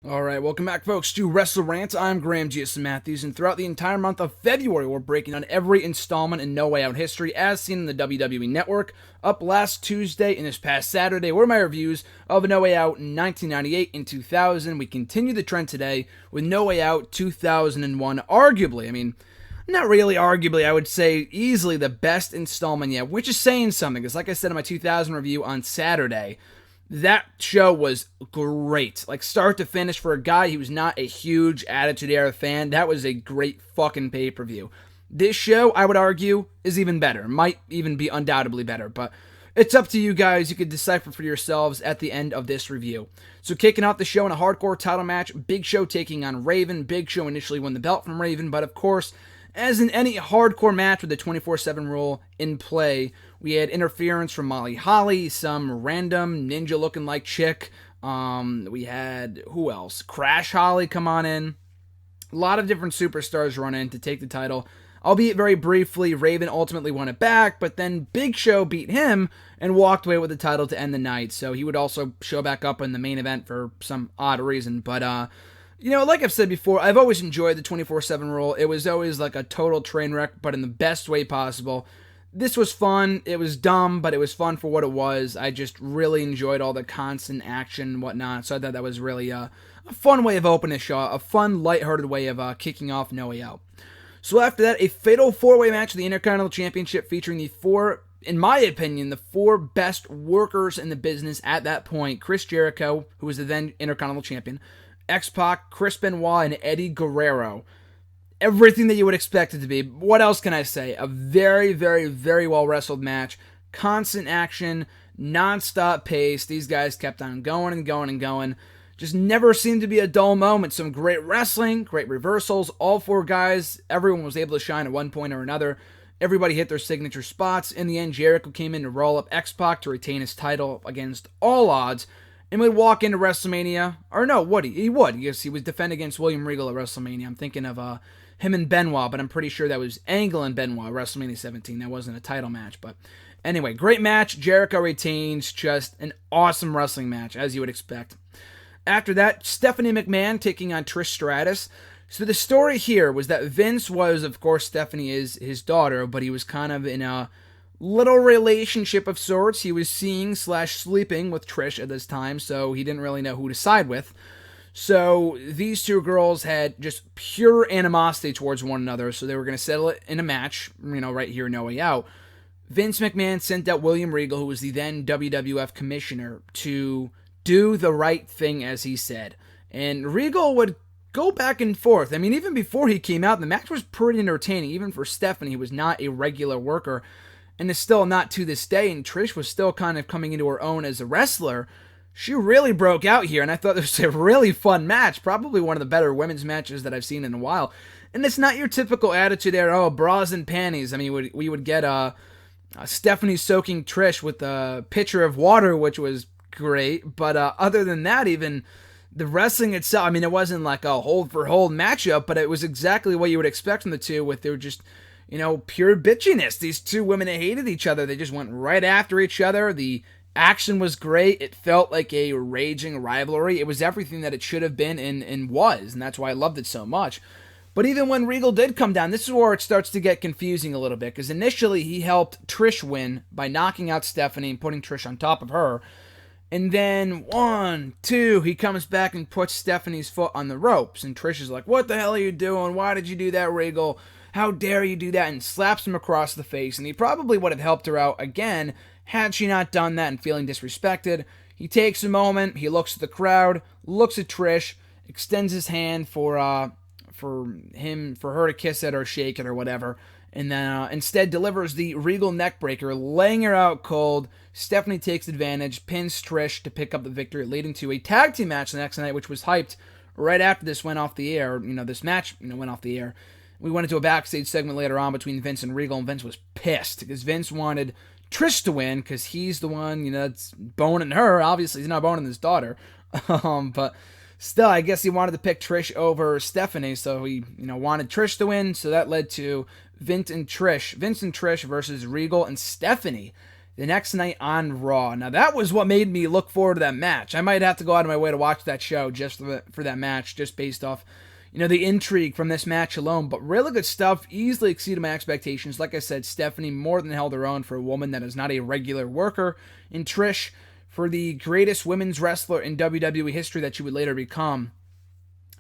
Alright, welcome back folks to WrestleRant. I'm Graham G.S. Matthews, and throughout the entire month of February, we're breaking down every installment in No Way Out history as seen in the WWE Network. Up last Tuesday and this past Saturday were my reviews of No Way Out in 1998 and 2000. We continue the trend today with No Way Out 2001, arguably, not really arguably, I would say easily the best installment yet, which is saying something, because like I said in my 2000 review on Saturday, that show was great. Like, start to finish, for a guy who was not a huge Attitude Era fan, that was a great fucking pay-per-view. This show, I would argue, is even better. Might even be undoubtedly better, but it's up to you guys. You can decipher for yourselves at the end of this review. So kicking off the show in a hardcore title match, Big Show taking on Raven. Big Show initially won the belt from Raven, but of course, as in any hardcore match with the 24/7 rule in play, we had interference from Molly Holly, some random ninja-looking like chick. We had, who else? Crash Holly come on in. A lot of different superstars run in to take the title. Albeit very briefly, Raven ultimately won it back, but then Big Show beat him and walked away with the title to end the night. So he would also show back up in the main event for some odd reason. But, like I've said before, I've always enjoyed the 24/7 rule. It was always like a total train wreck, but in the best way possible. This was fun. It was dumb, but it was fun for what it was. I just really enjoyed all the constant action and whatnot, so I thought that was really a fun way of opening a show, a fun, lighthearted way of kicking off No Way Out. So after that, a fatal four-way match for the Intercontinental Championship featuring the four, in my opinion, the four best workers in the business at that point. Chris Jericho, who was the then Intercontinental Champion, X-Pac, Chris Benoit, and Eddie Guerrero. Everything that you would expect it to be. What else can I say? A very, very, very well-wrestled match. Constant action, non-stop pace. These guys kept on going and going and going. Just never seemed to be a dull moment. Some great wrestling, great reversals. All four guys, everyone was able to shine at one point or another. Everybody hit their signature spots. In the end, Jericho came in to roll up X-Pac to retain his title against all odds, and would walk into WrestleMania. Or no, would he? He would. Yes, he was defending against William Regal at WrestleMania. I'm thinking of him and Benoit, but I'm pretty sure that was Angle and Benoit, WrestleMania 17. That wasn't a title match, but anyway, great match. Jericho retains. Just an awesome wrestling match, as you would expect. After that, Stephanie McMahon taking on Trish Stratus. So the story here was that Vince was, of course, Stephanie is his daughter, but he was kind of in a little relationship of sorts. He was seeing/sleeping with Trish at this time, so he didn't really know who to side with. So these two girls had just pure animosity towards one another, so they were going to settle it in a match, right here, No Way Out. Vince McMahon sent out William Regal, who was the then WWF commissioner, to do the right thing, as he said. And Regal would go back and forth. Even before he came out, the match was pretty entertaining, even for Stephanie, who was not a regular worker, and is still not to this day, and Trish was still kind of coming into her own as a wrestler. She really broke out here, and I thought this was a really fun match, probably one of the better women's matches that I've seen in a while. And it's not your typical Attitude Era, bras and panties. We would get Stephanie soaking Trish with a pitcher of water, which was great, but other than that, even the wrestling itself, it wasn't like a hold-for-hold matchup, but it was exactly what you would expect from the two, with their just pure bitchiness. These two women hated each other. They just went right after each other. The action was great. It felt like a raging rivalry. It was everything that it should have been and was, and that's why I loved it so much. But even when Regal did come down, this is where it starts to get confusing a little bit, because initially he helped Trish win by knocking out Stephanie and putting Trish on top of her. And then 1, 2, he comes back and puts Stephanie's foot on the ropes, and Trish is like, "What the hell are you doing? Why did you do that, Regal? How dare you do that?" and slaps him across the face. And he probably would have helped her out again had she not done that and feeling disrespected. He takes a moment, he looks at the crowd, looks at Trish, extends his hand for her to kiss it or shake it or whatever, and then instead delivers the Regal neckbreaker, laying her out cold. Stephanie takes advantage, pins Trish to pick up the victory, leading to a tag team match the next night, which was hyped right after this went off the air. This match went off the air. We went into a backstage segment later on between Vince and Regal, and Vince was pissed because Vince wanted Trish to win because he's the one, that's boning her. Obviously, he's not boning his daughter. But still, I guess he wanted to pick Trish over Stephanie, so he, wanted Trish to win. So that led to Vince and Trish versus Regal and Stephanie. the next night on Raw. Now, that was what made me look forward to that match. I might have to go out of my way to watch that show just for that match, just based off, the intrigue from this match alone. But really good stuff, easily exceeded my expectations. Like I said, Stephanie more than held her own for a woman that is not a regular worker. And Trish, for the greatest women's wrestler in WWE history that she would later become,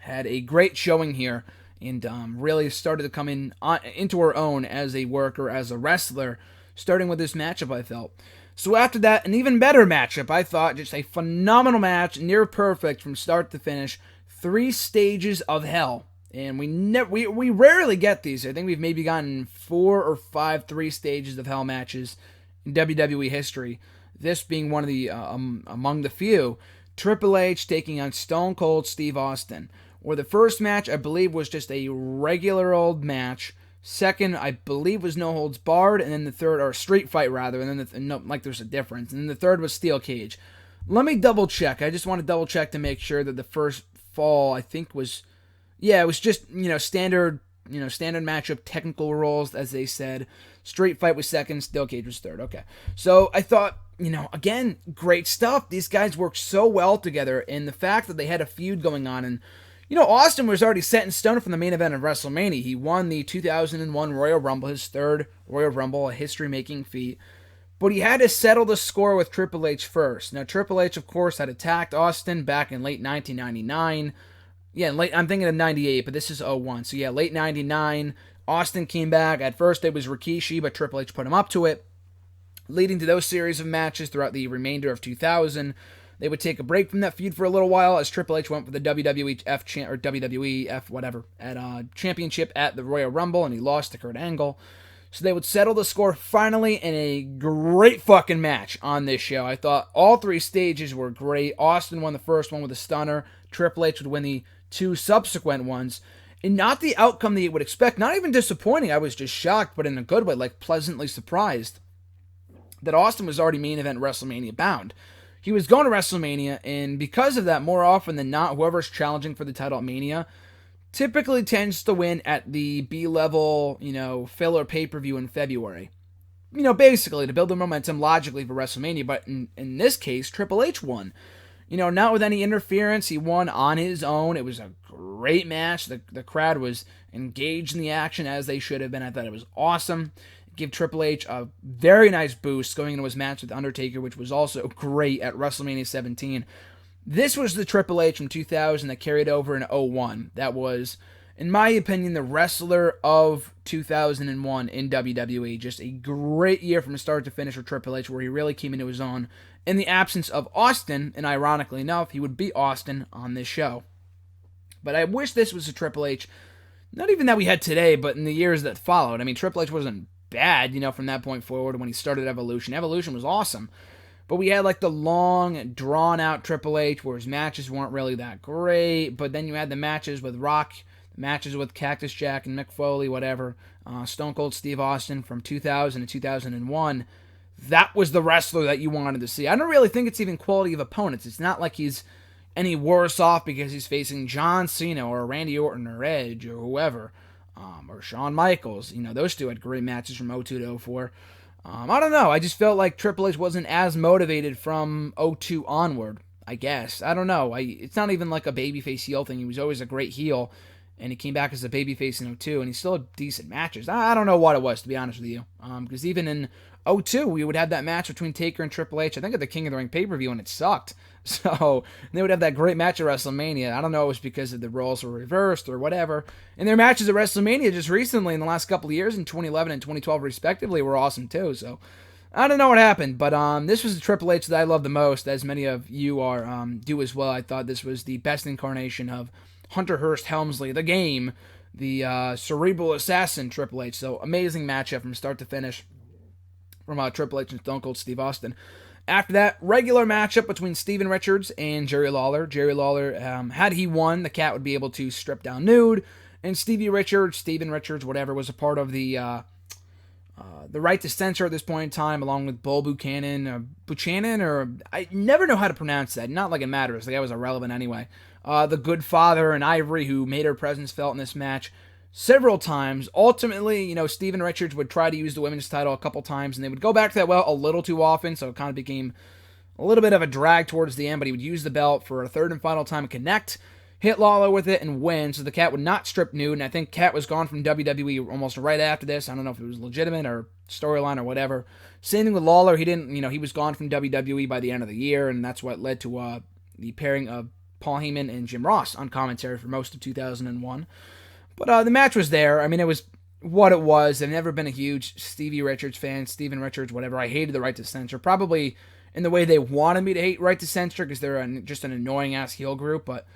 had a great showing here and really started to come into her own as a worker, as a wrestler, starting with this matchup, I felt. So after that, an even better matchup, I thought. Just a phenomenal match, near perfect from start to finish. 3 stages of hell. And we rarely get these. I think we've maybe gotten 4 or 5 3 stages of hell matches in WWE history. This being one of the among the few. Triple H taking on Stone Cold Steve Austin. Where the first match, I believe, was just a regular old match. Second, I believe, was no holds barred, and then the third, or street fight rather, and then there's a difference. And then the third was steel cage. Let me double check. I just want to double check to make sure that the first fall, I think, was, it was just standard matchup, technical rules, as they said. Street fight was second, steel cage was third. Okay, so I thought, again, great stuff. These guys worked so well together, and the fact that they had a feud going on, and Austin was already set in stone from the main event of WrestleMania. He won the 2001 Royal Rumble, his third Royal Rumble, a history-making feat. But he had to settle the score with Triple H first. Now, Triple H, of course, had attacked Austin back in late 1999. I'm thinking of 98, but this is 01. So, late 99. Austin came back. At first, it was Rikishi, but Triple H put him up to it, leading to those series of matches throughout the remainder of 2000. They would take a break from that feud for a little while as Triple H went for the championship at the Royal Rumble, and he lost to Kurt Angle. So they would settle the score finally in a great fucking match on this show. I thought all 3 stages were great. Austin won the first one with a stunner. Triple H would win the 2 subsequent ones. And not the outcome that you would expect. Not even disappointing. I was just shocked, but in a good way, like pleasantly surprised that Austin was already main event WrestleMania bound. He was going to WrestleMania, and because of that, more often than not, whoever's challenging for the title at Mania typically tends to win at the B-level, filler pay-per-view in February. Basically, to build the momentum logically for WrestleMania, but in this case, Triple H won. Not with any interference, he won on his own. It was a great match. The crowd was engaged in the action as they should have been. I thought it was awesome. Give Triple H a very nice boost going into his match with Undertaker, which was also great at WrestleMania 17. This was the Triple H from 2000 that carried over in 01. That was, in my opinion, the wrestler of 2001 in WWE. Just a great year from start to finish for Triple H, where he really came into his own in the absence of Austin, and ironically enough, he would beat Austin on this show. But I wish this was a Triple H, not even that we had today, but in the years that followed. I mean, Triple H wasn't bad, from that point forward when he started Evolution. Evolution was awesome. But we had like the long, drawn-out Triple H where his matches weren't really that great. But then you had the matches with Rock, the matches with Cactus Jack and Mick Foley, whatever. Stone Cold Steve Austin from 2000 to 2001. That was the wrestler that you wanted to see. I don't really think it's even quality of opponents. It's not like he's any worse off because he's facing John Cena or Randy Orton or Edge or whoever. Or Shawn Michaels. Those two had great matches from 02 to 04. I don't know. I just felt like Triple H wasn't as motivated from 02 onward, I guess. I don't know. It's not even like a babyface heel thing. He was always a great heel, and he came back as a babyface in 02, and he still had decent matches. I don't know what it was, to be honest with you. Because even in 02, we would have that match between Taker and Triple H, I think at the King of the Ring pay-per-view, and it sucked. So, they would have that great match at WrestleMania. I don't know if it was because the roles were reversed or whatever. And their matches at WrestleMania just recently, in the last couple of years, in 2011 and 2012 respectively, were awesome too. So, I don't know what happened, but this was the Triple H that I love the most, as many of you do as well. I thought this was the best incarnation of Hunter Hearst Helmsley, the Game, the cerebral assassin Triple H. So, amazing matchup from start to finish from Triple H and Stone Cold Steve Austin. After that, regular matchup between Steven Richards and Jerry Lawler. Jerry Lawler, had he won, the Cat would be able to strip down nude. And Steven Richards, whatever, was a part of the Right to Censor at this point in time, along with Bull Buchanan, or I never know how to pronounce that. Not like it matters. The guy was irrelevant anyway. The Good Father and Ivory, who made her presence felt in this match. several times. Ultimately, Steven Richards would try to use the women's title a couple times, and they would go back to that well a little too often, so it kind of became a little bit of a drag towards the end, but he would use the belt for a third and final time and connect, hit Lawler with it, and win, so the Cat would not strip nude, and I think Cat was gone from WWE almost right after this. I don't know if it was legitimate or storyline or whatever. Same thing with Lawler. He was gone from WWE by the end of the year, and that's what led to the pairing of Paul Heyman and Jim Ross on commentary for most of 2001. But the match was there. I mean, it was what it was. I've never been a huge Stevie Richards fan, Steven Richards, whatever. I hated the Right to Censor, probably in the way they wanted me to hate Right to Censor, because they're just an annoying-ass heel group, but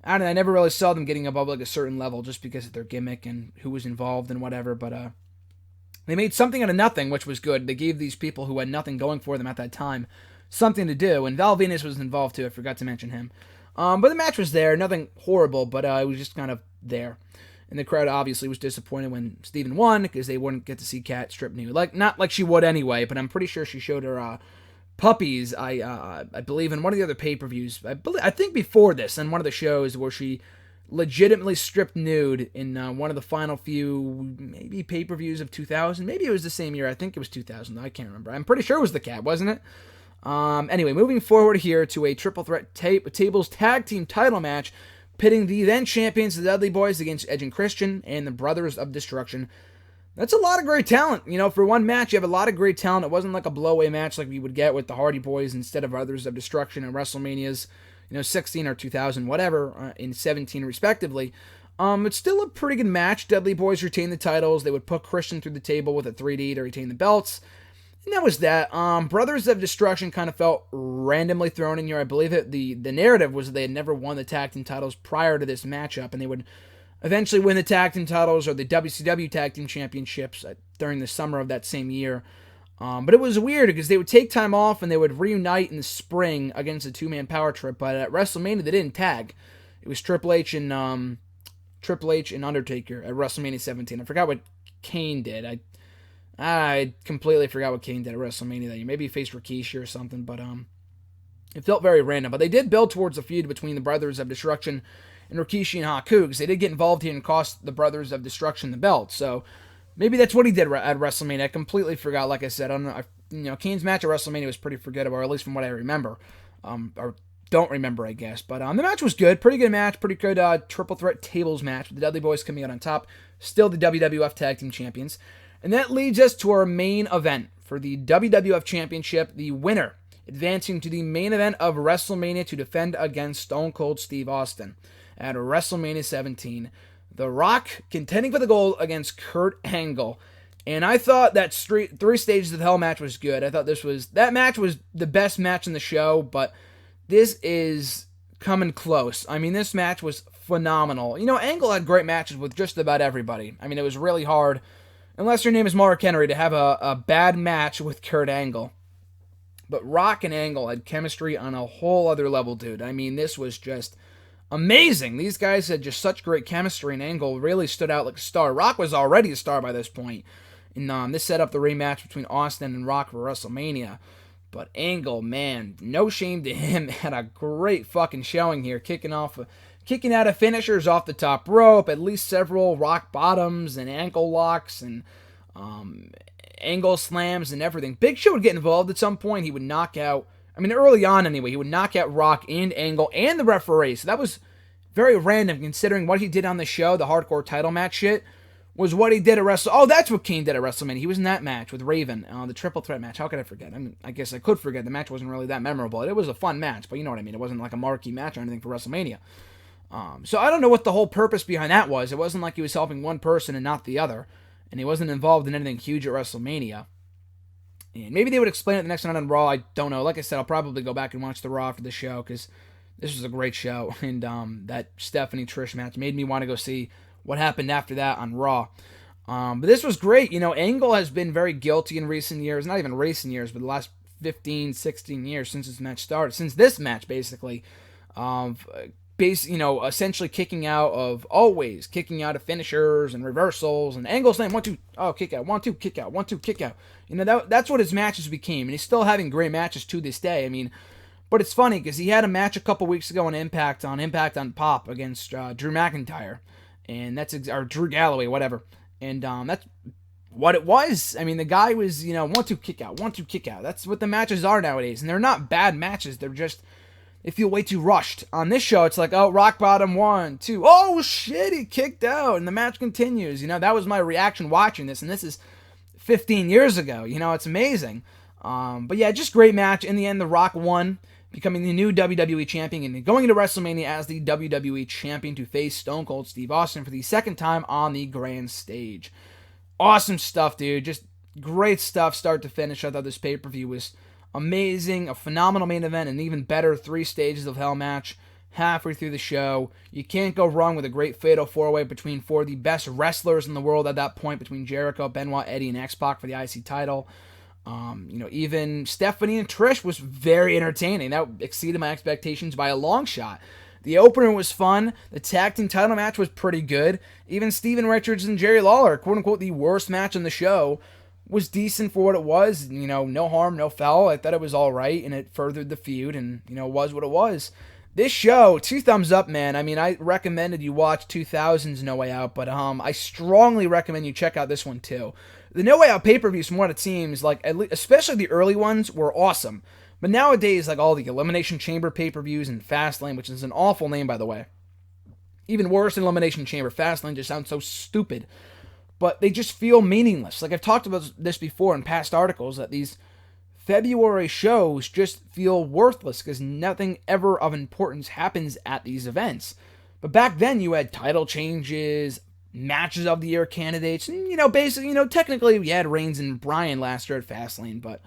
I don't know, I never really saw them getting above like a certain level just because of their gimmick and who was involved and whatever, but they made something out of nothing, which was good. They gave these people who had nothing going for them at that time something to do, and Val Venus was involved too, I forgot to mention him. But the match was there, nothing horrible, but it was just kind of there. And the crowd obviously was disappointed when Steven won, because they wouldn't get to see Kat strip nude. Not like she would anyway, but I'm pretty sure she showed her puppies, I believe, in one of the other pay-per-views. I think before this, in one of the shows where she legitimately stripped nude in one of the final few, maybe pay-per-views of 2000. Maybe it was the same year. I think it was 2000. I can't remember. I'm pretty sure it was the Cat, wasn't it? Anyway, moving forward here to a triple threat tables tag team title match, pitting the then champions, the Dudley Boyz, against Edge and Christian and the Brothers of Destruction. That's a lot of great talent. For one match, you have a lot of great talent. It wasn't like a blowaway match like we would get with the Hardy Boys instead of Brothers of Destruction and WrestleManias, 16 or 2000, whatever, in 17 respectively. It's still a pretty good match. Dudley Boyz retained the titles. They would put Christian through the table with a 3D to retain the belts. And that was that. Brothers of Destruction kind of felt randomly thrown in here. I believe the narrative was that they had never won the tag team titles prior to this matchup, and they would eventually win the tag team titles or the WCW tag team championships during the summer of that same year. But it was weird because they would take time off and they would reunite in the spring against a two-man power trip. But at WrestleMania, they didn't tag. It was Triple H and Undertaker at WrestleMania 17. I forgot what Kane did. I completely forgot what Kane did at WrestleMania that year. Maybe he faced Rikishi or something, but it felt very random. But they did build towards a feud between the Brothers of Destruction and Rikishi and Haku, because they did get involved here and cost the Brothers of Destruction the belt. So maybe that's what he did at WrestleMania. I completely forgot. Like I said, I don't know. Kane's match at WrestleMania was pretty forgettable, or at least from what I remember, or don't remember, I guess. But the match was good, pretty good match, pretty good triple threat tables match with the Dudley Boyz coming out on top, still the WWF Tag Team Champions. And that leads us to our main event for the WWF Championship, the winner advancing to the main event of WrestleMania to defend against Stone Cold Steve Austin at WrestleMania 17. The Rock contending for the gold against Kurt Angle. And I thought that Three Stages of Hell match was good. I thought that match was the best match in the show, but this is coming close. I mean, this match was phenomenal. Angle had great matches with just about everybody. I mean, it was really hard, unless your name is Mark Henry, to have a bad match with Kurt Angle. But Rock and Angle had chemistry on a whole other level, dude. I mean, this was just amazing. These guys had just such great chemistry, and Angle really stood out like a star. Rock was already a star by this point. And this set up the rematch between Austin and Rock for WrestleMania. But Angle, man, no shame to him, had a great fucking showing here, kicking out of finishers off the top rope, at least several rock bottoms and ankle locks and angle slams and everything. Big Show would get involved at some point. He would knock out, early on anyway, he would knock out Rock and Angle and the referee. So that was very random considering what he did on the show, the hardcore title match shit, was what he did at Oh, that's what Kane did at WrestleMania. He was in that match with Raven, the triple threat match. How could I forget? I guess I could forget. The match wasn't really that memorable. It was a fun match, but you know what I mean. It wasn't like a marquee match or anything for WrestleMania. So I don't know what the whole purpose behind that was. It wasn't like he was helping one person and not the other, and he wasn't involved in anything huge at WrestleMania. And maybe they would explain it the next night on Raw. I don't know. Like I said, I'll probably go back and watch the Raw after the show, because this was a great show, and that Stephanie Trish match made me want to go see what happened after that on Raw. But this was great. Angle has been very guilty in recent years, not even recent years, but the last 15, 16 years since this match started, since this match basically, essentially kicking out of finishers and reversals, and Angle's saying 1, 2, oh, kick out, 1, 2, kick out, 1, 2, kick out. That's what his matches became, and he's still having great matches to this day. But it's funny because he had a match a couple weeks ago on Impact on Pop against Drew McIntyre, and or Drew Galloway, whatever. And that's what it was. I mean, the guy was, 1-2 kick out, 1-2 kick out. That's what the matches are nowadays, and they're not bad matches. They're just, they feel way too rushed. On this show, it's like, oh, rock bottom, 1, 2. Oh shit, he kicked out, and the match continues. That was my reaction watching this, and this is 15 years ago. It's amazing. But yeah, just great match. In the end, The Rock won, becoming the new WWE champion and going into WrestleMania as the WWE champion to face Stone Cold Steve Austin for the second time on the grand stage. Awesome stuff, dude. Just great stuff start to finish. I thought this pay-per-view was amazing, a phenomenal main event, and even better 3 stages of hell match halfway through the show. You can't go wrong with a great fatal 4-way between 4 of the best wrestlers in the world at that point, between Jericho, Benoit, Eddie, and X-Pac for the IC title. Even Stephanie and Trish was very entertaining. That exceeded my expectations by a long shot. The opener was fun. The tag team title match was pretty good. Even Steven Richards and Jerry Lawler, quote-unquote the worst match on the show, was decent for what it was. No harm, no foul. I thought it was all right, and it furthered the feud, and, was what it was. This show, 2 thumbs up, man. I mean, I recommended you watch 2000's No Way Out, but I strongly recommend you check out this one, too. The No Way Out pay-per-views, from what it seems, like, especially the early ones, were awesome. But nowadays, like all the Elimination Chamber pay-per-views and Fastlane, which is an awful name, by the way. Even worse than Elimination Chamber. Fastlane just sounds so stupid. But they just feel meaningless. Like I've talked about this before in past articles, that these February shows just feel worthless because nothing ever of importance happens at these events. But back then, you had title changes, matches of the year candidates, and, basically, technically, we had Reigns and Bryan last year at Fastlane, but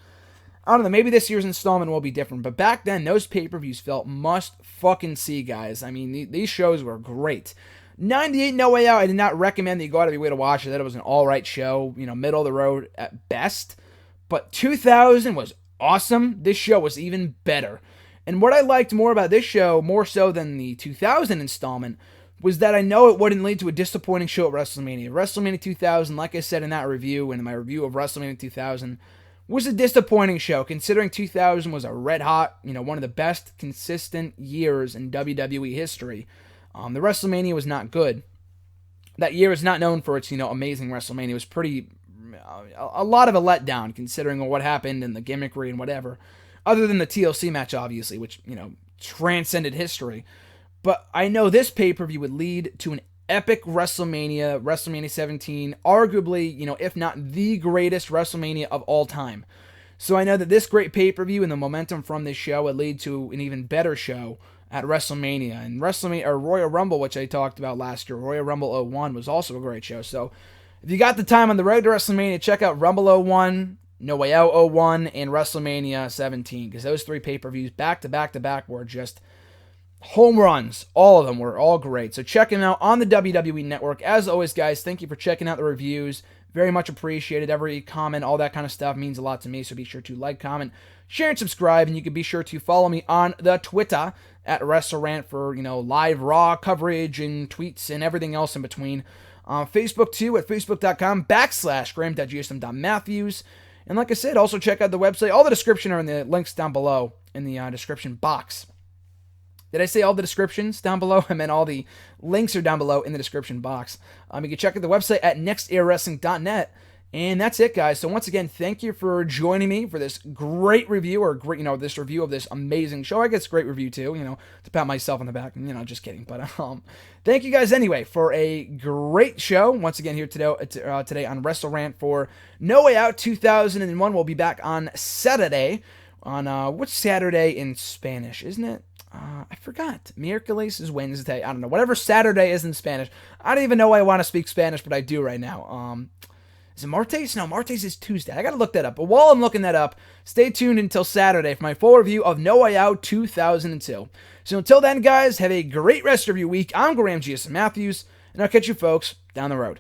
I don't know, maybe this year's installment will be different, but back then, those pay-per-views felt must fucking see, guys. I mean, these shows were great. 98 No Way Out, I did not recommend that you go out of your way to watch it. That it was an alright show, middle of the road at best. But 2000 was awesome. This show was even better. And what I liked more about this show, more so than the 2000 installment, was that I know it wouldn't lead to a disappointing show at WrestleMania. WrestleMania 2000, like I said in that review, and in my review of WrestleMania 2000, was a disappointing show, considering 2000 was a red hot, one of the best consistent years in WWE history. The WrestleMania was not good. That year is not known for its, amazing WrestleMania. It was pretty, a lot of a letdown, considering what happened and the gimmickry and whatever. Other than the TLC match, obviously, which, transcended history. But I know this pay-per-view would lead to an epic WrestleMania 17, arguably, if not the greatest WrestleMania of all time. So I know that this great pay-per-view and the momentum from this show would lead to an even better show at WrestleMania. And Royal Rumble, which I talked about last year, Royal Rumble 01 was also a great show. So if you got the time on the road to WrestleMania, check out Rumble 01, No Way Out 01, and WrestleMania 17, because those 3 pay-per-views back to back to back were just home runs. All of them were all great. So check them out on the WWE Network. As always, guys, thank you for checking out the reviews. Very much appreciated. Every comment, all that kind of stuff means a lot to me. So be sure to like, comment, share, and subscribe. And you can be sure to follow me on the Twitter at WrestleRant for, live Raw coverage and tweets and everything else in between. Facebook, too, at facebook.com/graham.gsm.matthews. And like I said, also check out the website. All the description are in the links down below in the description box. Did I say all the descriptions down below? I meant all the links are down below in the description box. You can check out the website at nextairwrestling.net. And that's it, guys. So once again, thank you for joining me for this great review, or great, this review of this amazing show. I guess great review too, to pat myself on the back. Just kidding. But thank you guys anyway for a great show. Once again here today on WrestleRant for No Way Out 2001. We'll be back on Saturday. On which Saturday in Spanish, isn't it? I forgot. Miércoles is Wednesday. I don't know. Whatever Saturday is in Spanish. I don't even know why I want to speak Spanish, but I do right now. Is it Martes? No, Martes is Tuesday. I got to look that up. But while I'm looking that up, stay tuned until Saturday for my full review of No Way Out 2002. So until then, guys, have a great rest of your week. I'm Graham G.S. Matthews, and I'll catch you folks down the road.